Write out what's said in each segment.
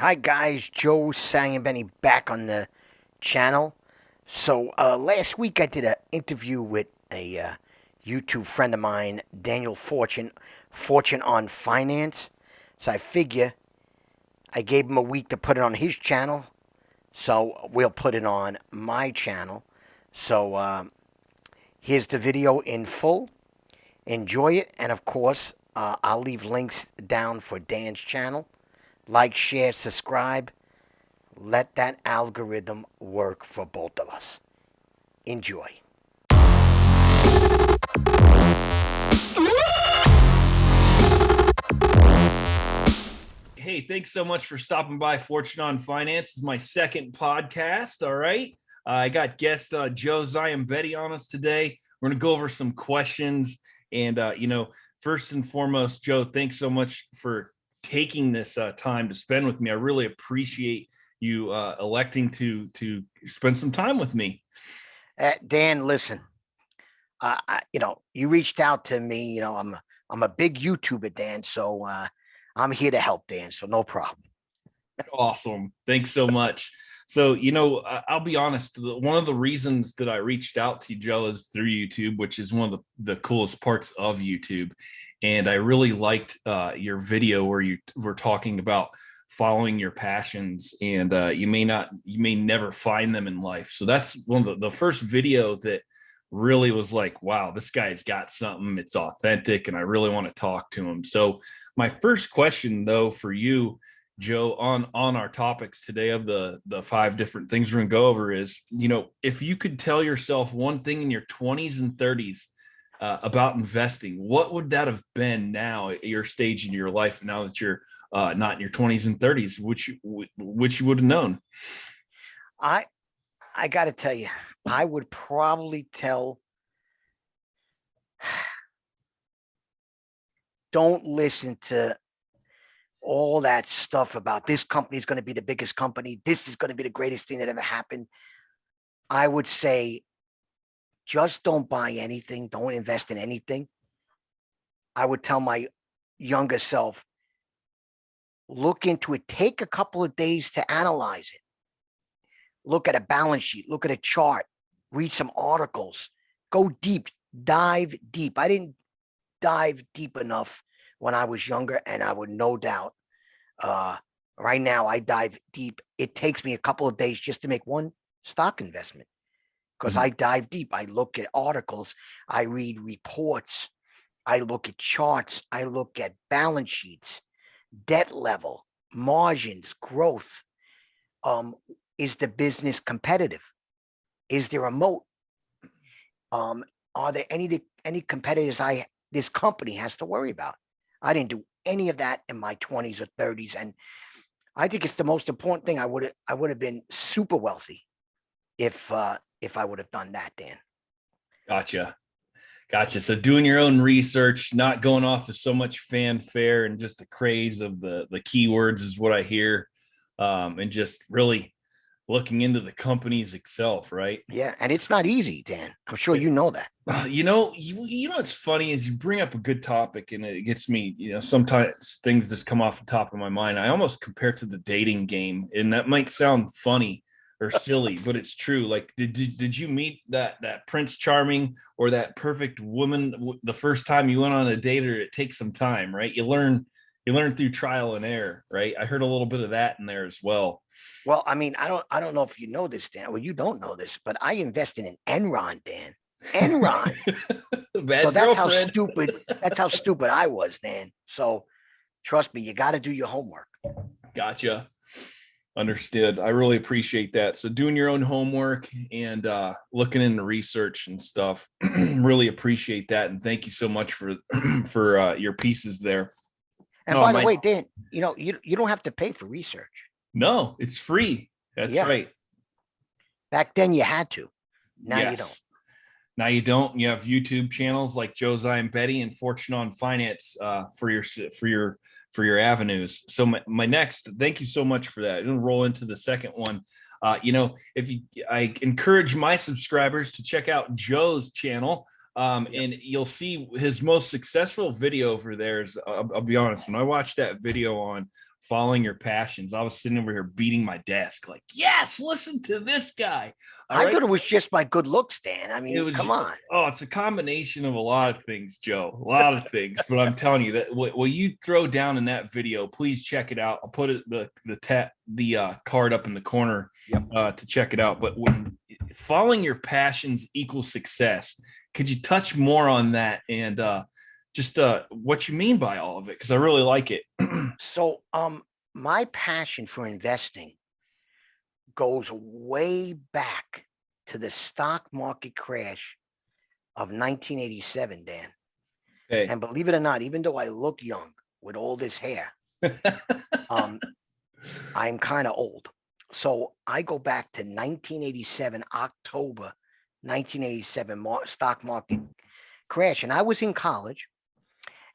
Hi guys, Joe Saglimbeni back on the channel. So last week I did an interview with a YouTube friend of mine, Daniel Fortune on Finance. So I figure I gave him a week to put it on his channel, so we'll put it on my channel. So here's the video in full. Enjoy it, and of course, I'll leave links down for Dan's channel. Like, share, subscribe. Let that algorithm work for both of us. Enjoy. Hey, thanks so much for stopping by Fortune on Finance. This is my second podcast. All right. I got guest Joe Saglimbeni on us today. We're going to go over some questions. And, first and foremost, Joe, thanks so much for taking this time to spend with me. I really appreciate you electing to spend some time with me. Dan, listen. You reached out to me. I'm a big YouTuber, Dan. So I'm here to help, Dan. So no problem. Awesome. Thanks so much. So, I'll be honest, one of the reasons that I reached out to you, Joe, is through YouTube, which is one of the coolest parts of YouTube. And I really liked your video where you were talking about following your passions, and you may never find them in life. So that's one of the first video that really was like, wow, this guy's got something. It's authentic, and I really want to talk to him. So my first question, though, for you, Joe, on our topics today of the five different things we're going to go over is, if you could tell yourself one thing in your 20s and 30s about investing, what would that have been now at your stage in your life, now that you're not in your 20s and 30s, which you would have known? I got to tell you, I would probably tell, don't listen to all that stuff about this company is going to be the biggest company. This is going to be the greatest thing that ever happened. I would say, just don't buy anything. Don't invest in anything. I would tell my younger self, look into it. Take a couple of days to analyze it. Look at a balance sheet. Look at a chart. Read some articles. Go deep. Dive deep. I didn't dive deep enough when I was younger, and I would no doubt. Right now, I dive deep. It takes me a couple of days just to make one stock investment because I dive deep. I look at articles. I read reports. I look at charts. I look at balance sheets, debt level, margins, growth. Is the business competitive? Is there a moat? Are there any competitors this company has to worry about? I didn't do any of that in my 20s or 30s, and I think it's the most important thing. I would have been super wealthy if I would have done that, Dan. Gotcha. So doing your own research, not going off of so much fanfare and just the craze of the keywords is what I hear, and just really looking into the companies itself, right? Yeah, and it's not easy, Dan. I'm sure you know that. What's funny is you bring up a good topic, and it gets me. Sometimes things just come off the top of my mind. I almost compare it to the dating game, and that might sound funny or silly, but it's true. Like, did you meet that Prince Charming or that perfect woman the first time you went on a date? Or it takes some time, right? You learn through trial and error, right? I heard a little bit of that in there as well. Well, I mean, I don't know if you know this, Dan. Well, you don't know this, but I invested in Enron, Dan. Enron. Bad So that's girlfriend. how stupid I was, Dan. So trust me, you got to do your homework. Gotcha. Understood. I really appreciate that. So doing your own homework and looking into research and stuff, really appreciate that. And thank you so much for your pieces there. And by the way, Dan, you don't have to pay for research. No, it's free. That's right. Back then you had to. Now you don't. Now you don't. You have YouTube channels like Joe Saglimbeni and Fortune on Finance for your avenues. So my next, thank you so much for that. I'm gonna roll into the second one. I encourage my subscribers to check out Joe's channel. And you'll see his most successful video over there is, I'll be honest, when I watched that video on following your passions. I was sitting over here beating my desk, like, yes, listen to this guy. All I right. thought it was just my good looks, Dan. I It mean, was, come on. oh, it's a combination of a lot of things, Joe. A lot of things. But I'm telling you that what you throw down in that video, please check it out. I'll put it the card up in the corner to check it out. But when following your passions equals success, could you touch more on that and just what you mean by all of it? Because I really like it. So, my passion for investing goes way back to the stock market crash of 1987, Dan. Okay. And believe it or not, even though I look young with all this hair, I'm kind of old. So I go back to 1987, October 1987 stock market crash. And I was in college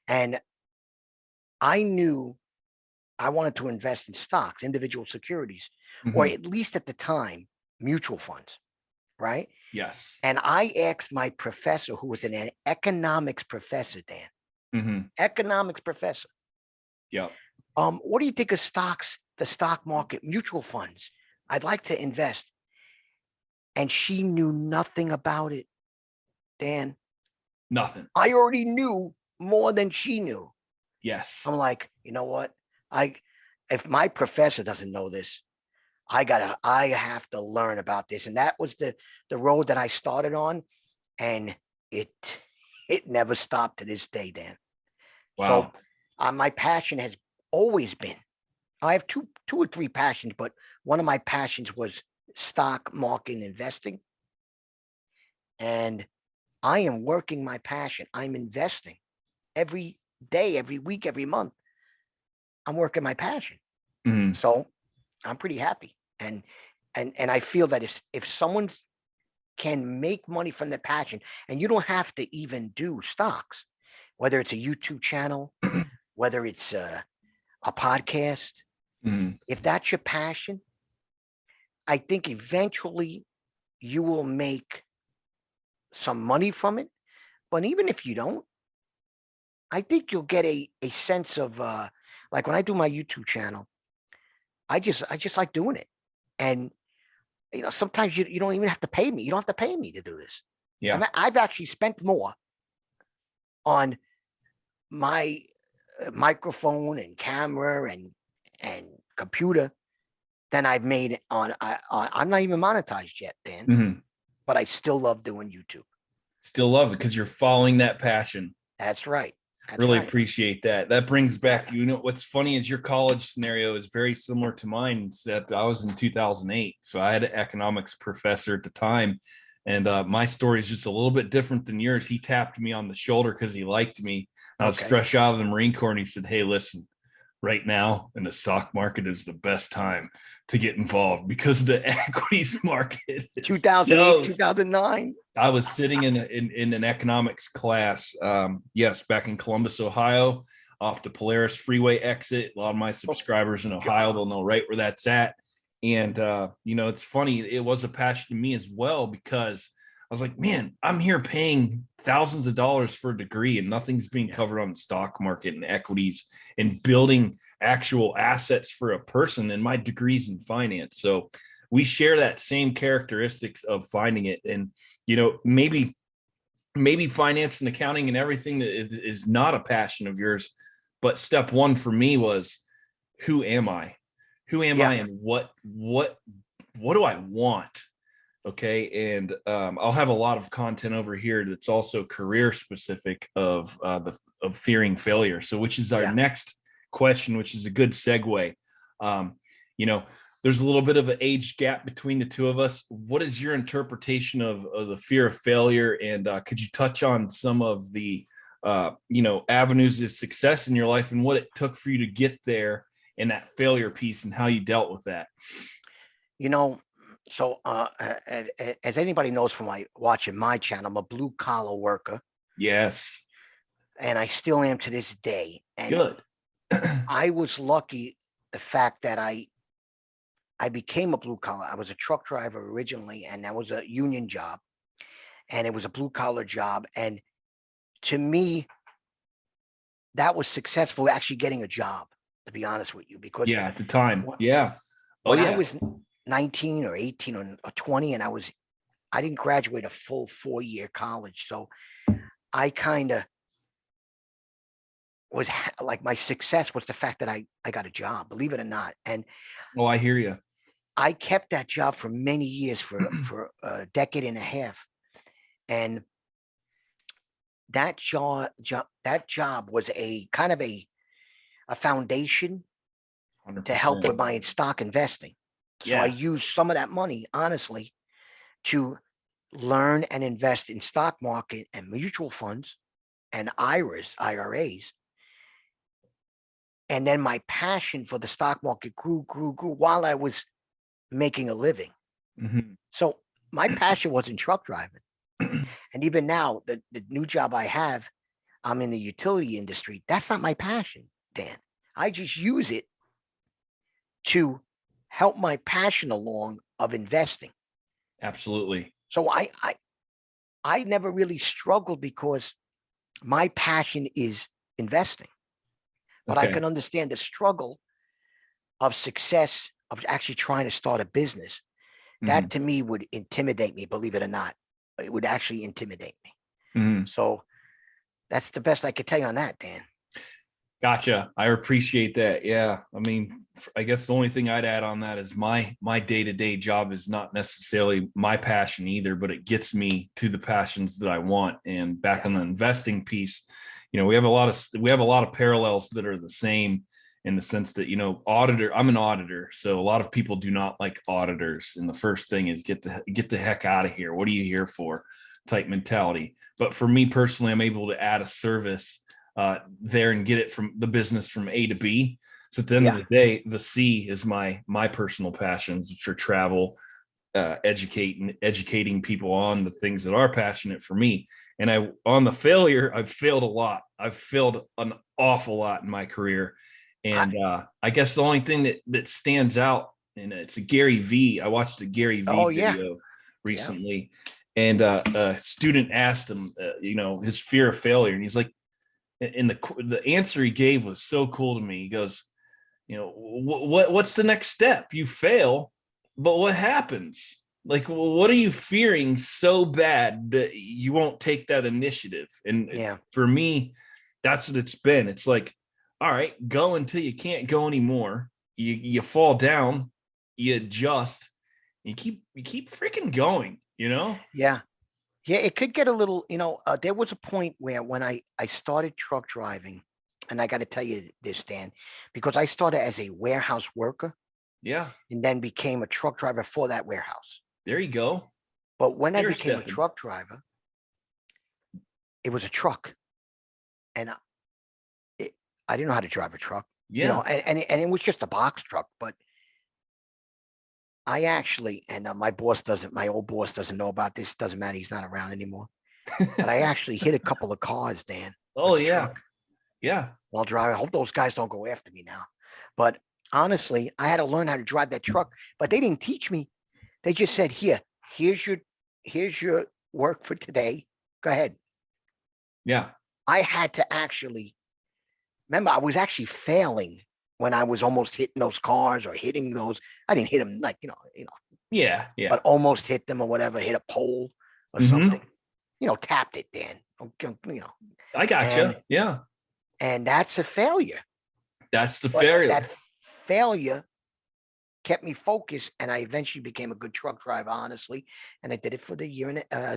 and I knew I wanted to invest in stocks, individual securities, or Mhm. at least at the time, mutual funds, right? Yes. And I asked my professor, who was an economics professor, Dan, economics professor, Yep. what do you think of stocks, the stock market, mutual funds? I'd like to invest. And she knew nothing about it, Dan. Nothing. I already knew more than she knew. Yes. I'm like, you know what? If my professor doesn't know this, I have to learn about this. And that was the road that I started on. And it never stopped to this day, Dan. Wow. So my passion has always been, I have two or three passions, but one of my passions was stock market investing. And I am working my passion. I'm investing every day, every week, every month. I'm working my passion. Mhm. So I'm pretty happy. And I feel that if someone can make money from their passion, and you don't have to even do stocks, whether it's a YouTube channel, whether it's a podcast, Mhm. if that's your passion, I think eventually you will make some money from it. But even if you don't, I think you'll get a sense of like when I do my YouTube channel, I just like doing it. And sometimes you don't even have to pay me. You don't have to pay me to do this. Yeah. I've actually spent more on my microphone and camera and computer than I've made on. I'm not even monetized yet, Dan, Mhm. but I still love doing YouTube. Still love it because you're following that passion. That's right. That's Really right. appreciate that. That brings back, what's funny is your college scenario is very similar to mine. Except I was in 2008. So I had an economics professor at the time. And my story is just a little bit different than yours. He tapped me on the shoulder because he liked me. I was Okay. fresh out of the Marine Corps and he said, hey, listen, right now in the stock market is the best time to get involved because the equities market is 2008, 2009. I was sitting in an economics class, yes, back in Columbus, Ohio, off the Polaris Freeway exit. A lot of my subscribers in Ohio, they'll know right where that's at. And it's funny, it was a passion to me as well because I was like, man, I'm here paying thousands of dollars for a degree and nothing's being covered on the stock market and equities and building actual assets for a person. And my degree's in finance. So we share that same characteristics of finding it. And, maybe finance and accounting and everything that is not a passion of yours. But step one for me was, who am I? Who am I and what do I want? Okay. And I'll have a lot of content over here that's also career specific of fearing failure. So which is our next question, which is a good segue. There's a little bit of an age gap between the two of us. What is your interpretation of the fear of failure? And could you touch on some of the, avenues of success in your life and what it took for you to get there and that failure piece and how you dealt with that? So as anybody knows from watching my channel, I'm a blue collar worker. Yes. And I still am to this day. And good. I was lucky the fact that I became a blue collar. I was a truck driver originally, and that was a union job. And it was a blue collar job. And to me, that was successful, actually getting a job. to be honest with you, because Yeah, at the time. wh- Yeah. Oh when I yeah. was 19 or 18 or 20, and I didn't graduate a full 4-year college. So I kind of like, my success was the fact that I got a job, believe it or not. And Oh, I hear you. I kept that job for many years, for a decade and a half. And that job was a kind of a foundation to help 100%. with my stock investing. So I Yeah. used some of that money, honestly, to learn and invest in stock market and mutual funds and IRAs. And then my passion for the stock market grew while I was making a living. Mhm. So my passion wasn't truck driving. And even now, the new job I have, I'm in the utility industry. That's not my passion, Dan. I just use it to help my passion along of investing. Absolutely. So I never really struggled because my passion is investing, but I Okay. can understand the struggle of success of actually trying to start a business. That Mhm. to me would intimidate me, believe it or not. It would actually intimidate me. Mhm. So that's the best I could tell you on that, Dan. Gotcha. I appreciate that. Yeah. I mean, I guess the only thing I'd add on that is my day-to-day job is not necessarily my passion either, but it gets me to the passions that I want. And back Yeah. on the investing piece, we have a lot of parallels that are the same in the sense that, I'm an auditor. So a lot of people do not like auditors. And the first thing is get the heck out of here. What are you here for? Type mentality. But for me personally, I'm able to add a service there and get it from the business from A to B. So at the end of Yeah. the day, the C is my personal passions, which are travel, educating people on the things that are passionate for me. And I've failed a lot. I've failed an awful lot in my career. I, And I guess the only thing that stands out, and it's a Gary V. I watched a Gary oh V yeah. video Yeah. recently, and a student asked him, his fear of failure, and he's like, and the answer he gave was so cool to me. He goes, what's the next step? You fail, but what happens? Like, what are you fearing so bad that you won't take that initiative? And Yeah. for me, that's what it's been. It's like, all right, go until you can't go anymore. You fall down, you adjust, you keep freaking going. Yeah. Yeah. It could get a little, there was a point where when I started truck driving, and I got to tell you this, Dan, because I started as a warehouse worker Yeah, and then became a truck driver for that warehouse. there you go. But when I Stair became a stepping. truck driver, it was a truck, and I didn't know how to drive a truck, Yeah. and it was just a box truck. But I actually, and my old boss doesn't know about this. Doesn't matter. He's not around anymore. But I actually hit a couple of cars, Dan, Oh with the yeah. truck Yeah. while driving. I hope those guys don't go after me now. But honestly, I had to learn how to drive that truck. But they didn't teach me. They just said, here's your work for today. Go ahead. Yeah. I had to actually remember, I was actually failing when I was almost hitting those cars or hitting those. I didn't hit them like, Yeah. Yeah. but almost hit them or whatever, hit a pole or Hmm. something, tapped it, Dan. Okay, I and gotcha. Yeah. that's a failure. That's the But failure. that failure kept me focused, and I eventually became a good truck driver, honestly. And I did it for the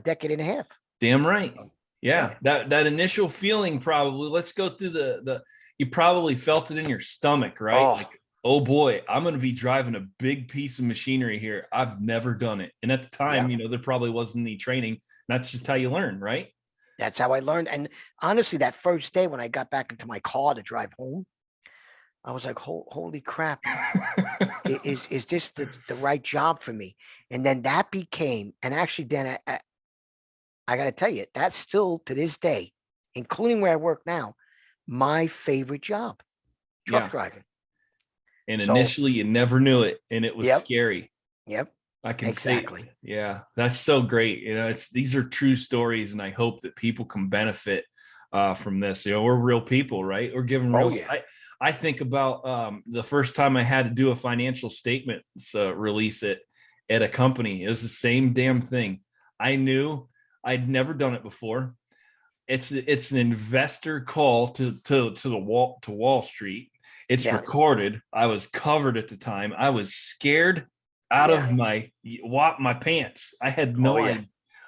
decade and a half. Damn right. Yeah. Yeah. That initial feeling, probably, let's go through the you probably felt it in your stomach, right? Oh, Like, oh boy, I'm going to be driving a big piece of machinery here. I've never done it. And at the time, yeah. there probably wasn't any training. That's just how you learn, right? That's how I learned. And honestly, that first day when I got back into my car to drive home, I was like, holy crap. Is this the right job for me? And then that became, and actually, then I got to tell you, that's still to this day, including where I work now, my favorite job, truck Yeah. driving. And So, initially you never knew it, and it was yep, scary. yep, I can say, exactly. yeah, that's so great. These are true stories, and I hope that people can benefit from this. We're real people, right? We're giving Oh real. yeah, I think about the first time I had to do a financial statement release it at a company. It was the same damn thing. I knew I'd never done it before. It's an investor call to Wall Street. It's Yeah. recorded. I was covered at the time. I was scared out Yeah. of my pants. Oh yeah.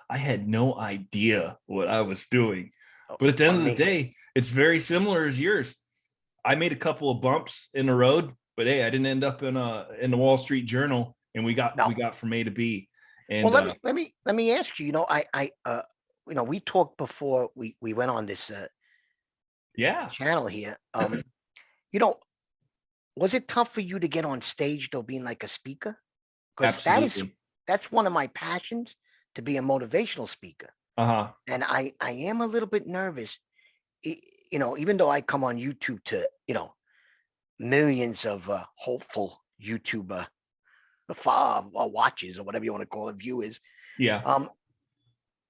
I had no idea what I was doing. Oh, But at the end of the me. day, it's very similar as yours. I made a couple of bumps in the road, but hey, I didn't end up in the Wall Street Journal, and we No. got from A to B. And Well, let me ask you. We talked before we went on this yeah, channel here. You know, was it tough for you to get on stage though, being like a speaker? Because absolutely. that's one of my passions, to be a motivational speaker. Uh-huh. And I am a little bit nervous, even though I come on YouTube to, millions of hopeful YouTuber watches, or whatever you want to call it, viewers. Yeah. Um,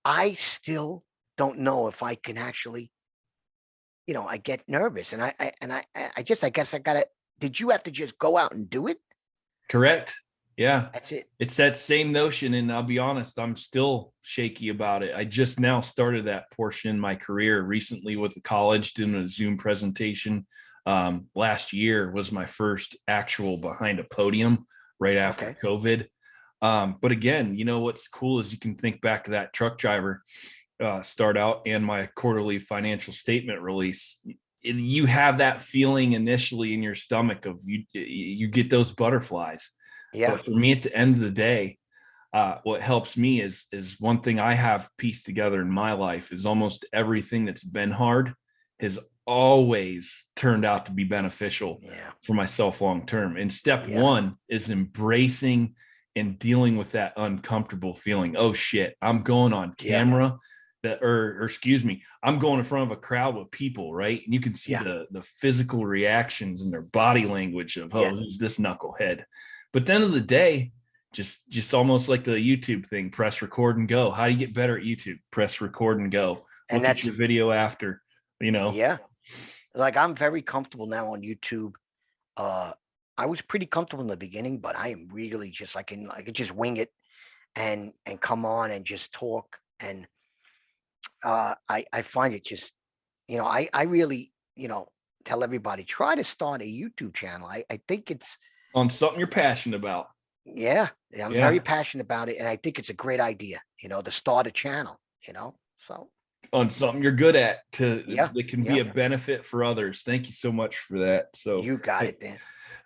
I still don't know if I can actually, I get nervous, and I guess I gotta. Did you have to just go out and do it? Correct. Yeah. That's it. It's that same notion. And I'll be honest, I'm still shaky about it. I just now started that portion in my career recently with the college, doing a Zoom presentation. Last year was my first actual behind a podium right after Okay. COVID. But again, what's cool is you can think back to that truck driver start out and my quarterly financial statement release. You have that feeling initially in your stomach of you get those butterflies. Yeah. But for me, at the end of the day, what helps me is one thing I have pieced together in my life is almost everything that's been hard has always turned out to be beneficial Yeah. for myself long term. And step Yeah. one is embracing and dealing with that uncomfortable feeling. Oh shit, I'm going on Yeah. camera. Or excuse me, I'm going in front of a crowd with people, right? And you can see Yeah. the physical reactions and their body language of, Yeah. oh, who's this knucklehead? But at the end of the day, just almost like the YouTube thing, press record and go. How do you get better at YouTube? Press record and go. And Look at that's your video after, yeah. Like, I'm very comfortable now on YouTube. I was pretty comfortable in the beginning, but I am really just I can just wing it and come on and just talk. And I find it just, I really, tell everybody, try to start a YouTube channel. I think it's, on something you're passionate about. yeah, I'm very Yeah. passionate about it, and I think it's a great idea, to start a channel, so On something you're good at yeah, that can be yeah, a benefit for others. Thank you so much for that. So you got I, it, Dan.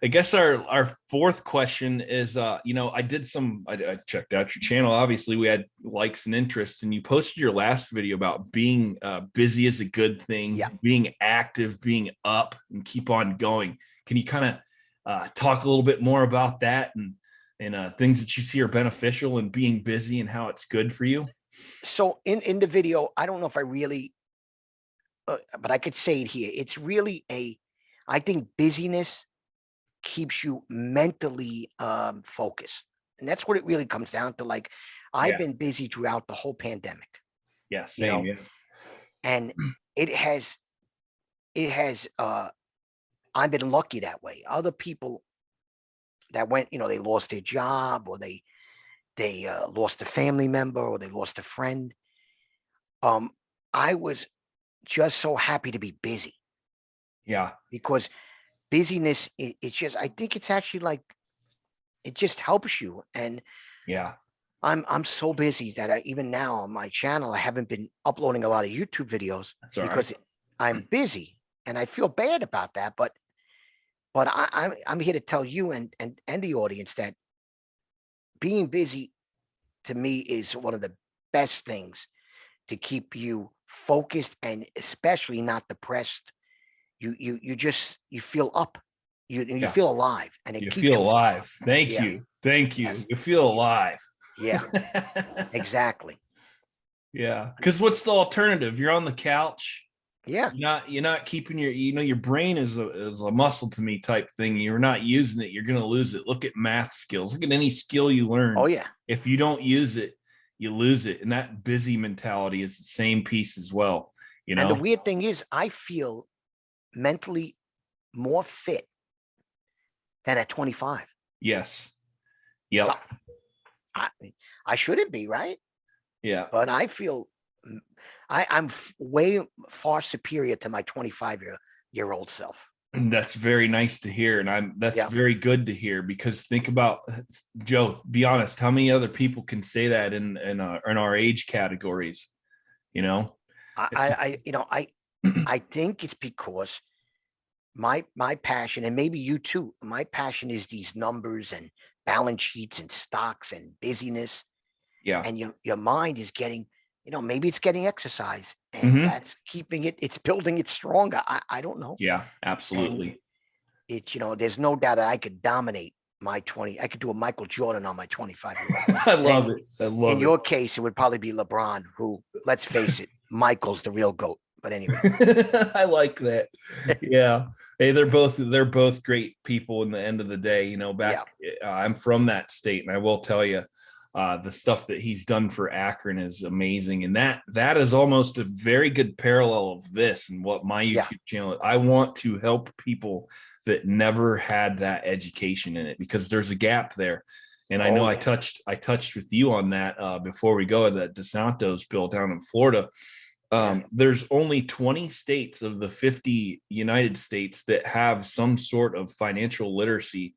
I guess our fourth question is, I checked out your channel. Obviously, we had likes and interests, and you posted your last video about being busy is a good thing, Yeah. being active, being up, and keep on going. Can you kind of talk a little bit more about that and things that you see are beneficial and being busy and how it's good for you? So in the video, I don't know if I really, but I could say it here. It's really I think busyness keeps you mentally focused, and that's what it really comes down to. Like, I've Yeah. been busy throughout the whole pandemic, Yeah. you Same. know, Yeah. and it has I've been lucky that way. Other people that went, they lost their job, or they lost a family member, or they lost a friend. Um, I was just so happy to be busy, Yeah. because busyness, it's just, I think it's actually like, it just helps you. And Yeah. I'm so busy that even now on my channel, I haven't been uploading a lot of YouTube videos That's all right. because I'm busy, and I feel bad about that. But I'm here to tell you and the audience that being busy, to me, is one of the best things to keep you focused, and especially not depressed. You feel up, you Yeah. feel alive, and it You keeps feel you alive. alive. Thank Yeah. you. Thank Yes. you. You feel alive. Yeah. Exactly. Yeah. Because what's the alternative? You're on the couch. Yeah. You're not keeping your brain is a muscle to me type thing. You're not using it, you're gonna lose it. Look at math skills. Look at any skill you learn. Oh yeah. If you don't use it, you lose it. And that busy mentality is the same piece as well. And the weird thing is, I feel mentally more fit than at 25. Yes. Yep. Well, I shouldn't be, right? Yeah. But I feel I'm way far superior to my 25-year-old self. And that's very nice to hear. And that's Yeah. very good to hear, because think about, Joe, be honest, how many other people can say that in our age categories? You know, it's I think it's because my passion, and maybe you too, my passion is these numbers and balance sheets and stocks and busyness. yeah. And your mind is getting, maybe it's getting exercise, and Hmm. that's keeping it's building it stronger. I don't know. Yeah, And absolutely. it's, there's no doubt that I could dominate my 20. I could do a Michael Jordan on my 25-year-old. I And love it. I in love your case, it would probably be LeBron, who, let's face it, Michael's the real GOAT. But anyway, it. I like that. Yeah. Hey, they're both great people in the end of the day. yeah. I'm from that state, and I will tell you, the stuff that he's done for Akron is amazing. And that is almost a very good parallel of this and what my Yeah. YouTube channel is. I want to help people that never had that education in it, because there's a gap there. And I know Oh, I yeah. touched with you on that before we go, that DeSantos bill down in Florida. Yeah. There's only 20 states of the 50 United States that have some sort of financial literacy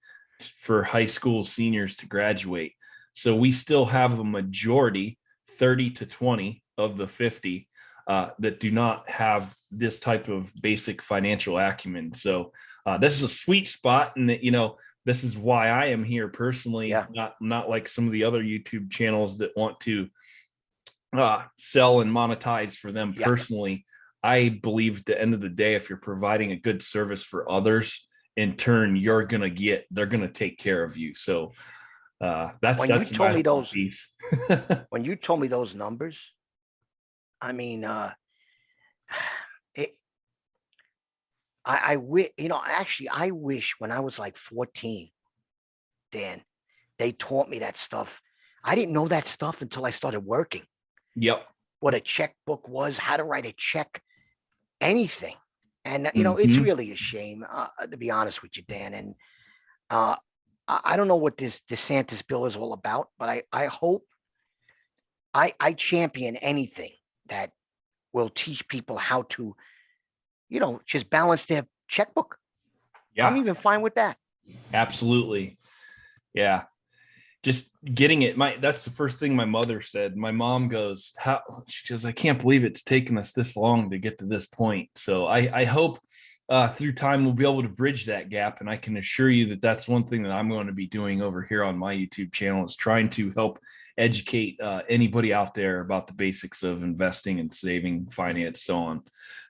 for high school seniors to graduate. So we still have a majority, 30 to 20 of the 50, that do not have this type of basic financial acumen. So this is a sweet spot, and that, this is why I am here personally, Yeah. not like some of the other YouTube channels that want to sell and monetize for them Yeah. personally. I believe at the end of the day, if you're providing a good service for others, in turn, they're gonna take care of you. So that's When you that's told my me whole those, piece. when you told me those numbers, I mean, it, I wish, actually, I wish when I was like 14, Dan, they taught me that stuff. I didn't know that stuff until I started working. Yep. What a checkbook was, how to write a check, anything. And, it's Mhm. really a shame, to be honest with you, Dan. And uh, I don't know what this DeSantis bill is all about, but I hope I champion anything that will teach people how to, just balance their checkbook. I'm Yeah, even fine with that. absolutely. Yeah. Just getting it. That's the first thing my mother said. My mom goes, how she goes, I can't believe it's taken us this long to get to this point. So I hope through time we'll be able to bridge that gap. And I can assure you that that's one thing that I'm going to be doing over here on my YouTube channel, is trying to help educate anybody out there about the basics of investing and saving, finance, so on.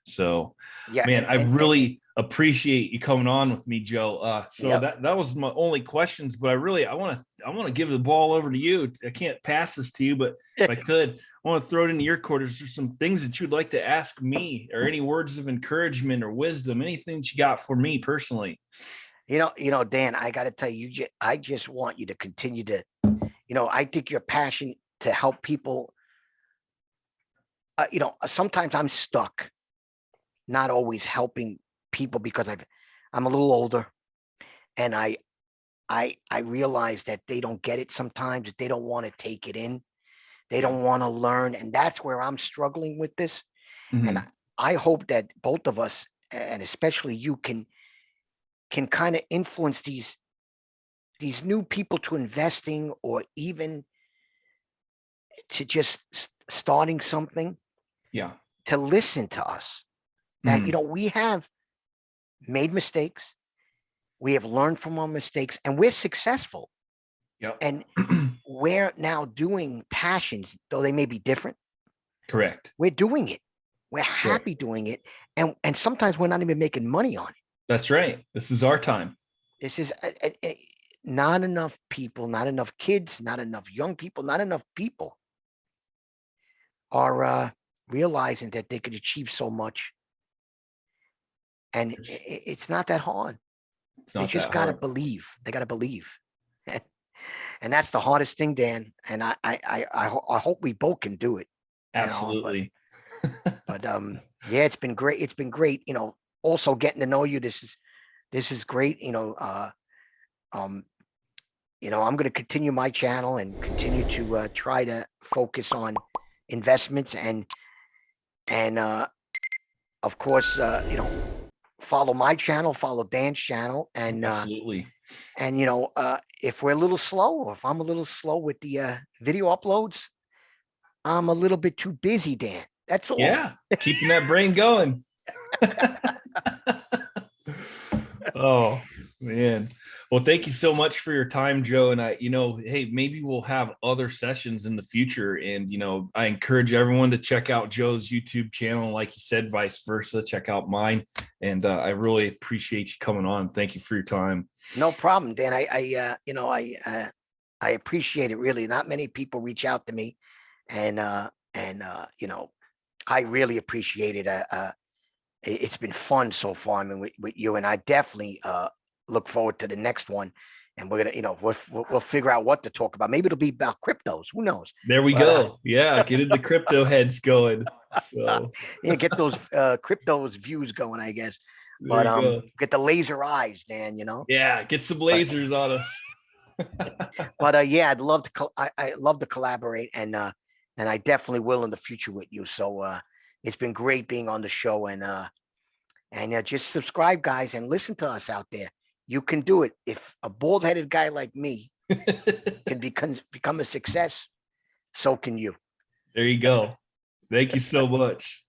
So, Yeah. man, I And really appreciate you coming on with me, Joe. So yep. that was my only questions, but I want to give the ball over to you. I can't pass this to you, but if I could, I want to throw it into your court. Is there some things that you'd like to ask me, or any words of encouragement or wisdom, anything that you got for me personally? Dan, I got to tell you, I just want you to continue to, I think your passion to help people, sometimes I'm stuck, not always helping people because I'm a little older, and I realize that they don't get it sometimes. They don't want to take it in. They Yeah. don't want to learn. And that's where I'm struggling with this. And Mhm. I hope that both of us, and especially you, can kind of influence these new people to investing, or even to just starting something, Yeah. to listen to us. That, Mhm. we have made mistakes. We have learned from our mistakes, and we're successful. Yep. And we're now doing passions, though they may be different. Correct. We're doing it. We're Correct. happy doing it. And sometimes we're not even making money on it. That's right. This is our time. This is not enough people, not enough kids, not enough young people, not enough people are realizing that they could achieve so much. And it's not that hard. It's They not just that got to hard. believe. They got to believe. And that's the hardest thing, Dan. And I hope we both can do it, but Absolutely. yeah, it's been great. It's been great, also getting to know you. This is This is great. Um, I'm going to continue my channel and continue to try to focus on investments and of course, follow my channel, follow Dan's channel, Absolutely. and if we're a little slow, or if I'm a little slow with the video uploads, I'm a little bit too busy, Dan. That's all. Yeah, keeping that brain going. Oh man. Well, thank you so much for your time, Joe. And hey, maybe we'll have other sessions in the future. And I encourage everyone to check out Joe's YouTube channel. Like he said, vice versa, check out mine. And I really appreciate you coming on. Thank you for your time. No problem, Dan. I appreciate it really. Not many people reach out to me, and I really appreciate it. It's been fun so far. I mean, with you, and I definitely look forward to the next one. And we're gonna, we'll figure out what to talk about. Maybe it'll be about cryptos. Who knows? There we But, go. Yeah, get into crypto heads going. So yeah, get those cryptos views going, I guess. there But you go. get the laser eyes, Dan. Yeah, get some But lasers on us. yeah, I'd love to. I love to collaborate, and I definitely will in the future with you. So it's been great being on the show, and just subscribe, guys, and listen to us out there. You can do it. If a bald-headed guy like me can become a success, so can you. There you go. Thank you so much.